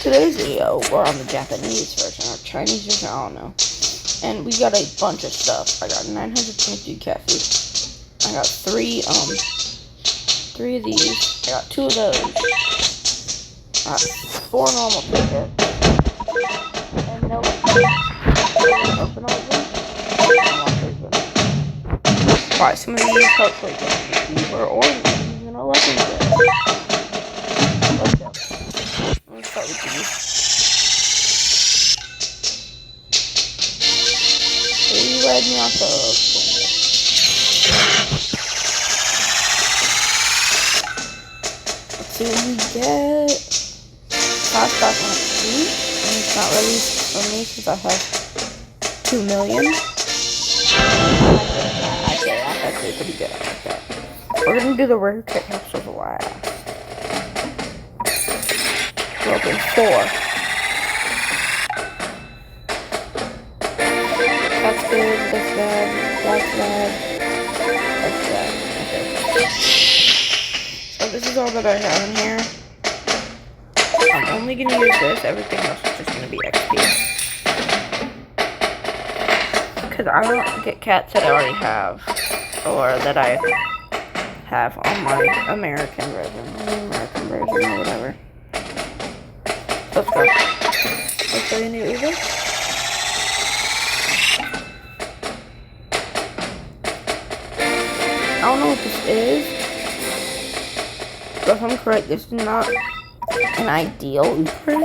today's video, we're on the Japanese version, or Chinese version, I don't know. And we got a bunch of stuff. I got 922 cat food. I got three of these. I got 2 of those. I got 4 normal tickets. And no open all of them. Alright, some of these hopefully get cheaper or even 11 good. Let's go. Let's start with these. Red Miato. Let's see what we get. Fast Fast on 2. And it's not released for me since I have 2 million. Actually, that's actually pretty good. I like that. We're gonna do the rare kit capsules last. We'll open 4. That's good, that's bad, that's bad, that's bad. Okay. So this is all that I have in here. I'm only gonna use this, everything else is just gonna be XP. Because I don't get cats that I already have, or that I have on my American version, or whatever. Let's go. Let's go into Uber. I don't know what this is, but if I'm correct, this is not an ideal Uber.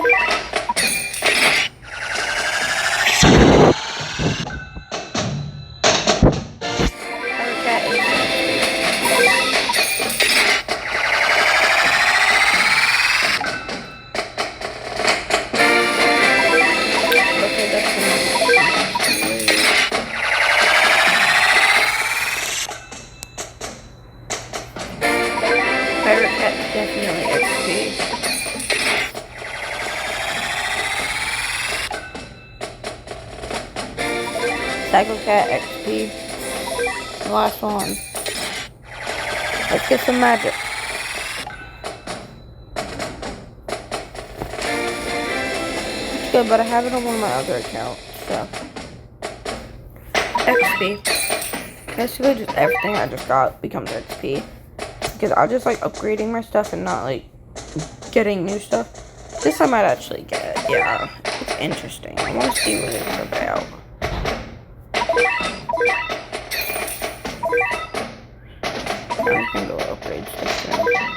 Pirate Cat's definitely XP. Psycho Cat XP. The last one. Let's get some magic. It's good, but I have it on one of my other accounts, so. XP. Basically, just everything I just got becomes XP. Because I just like upgrading my stuff and not like getting new stuff. This I might actually get. Yeah, it's interesting. I want to see what it's about. I can go upgrade stuff.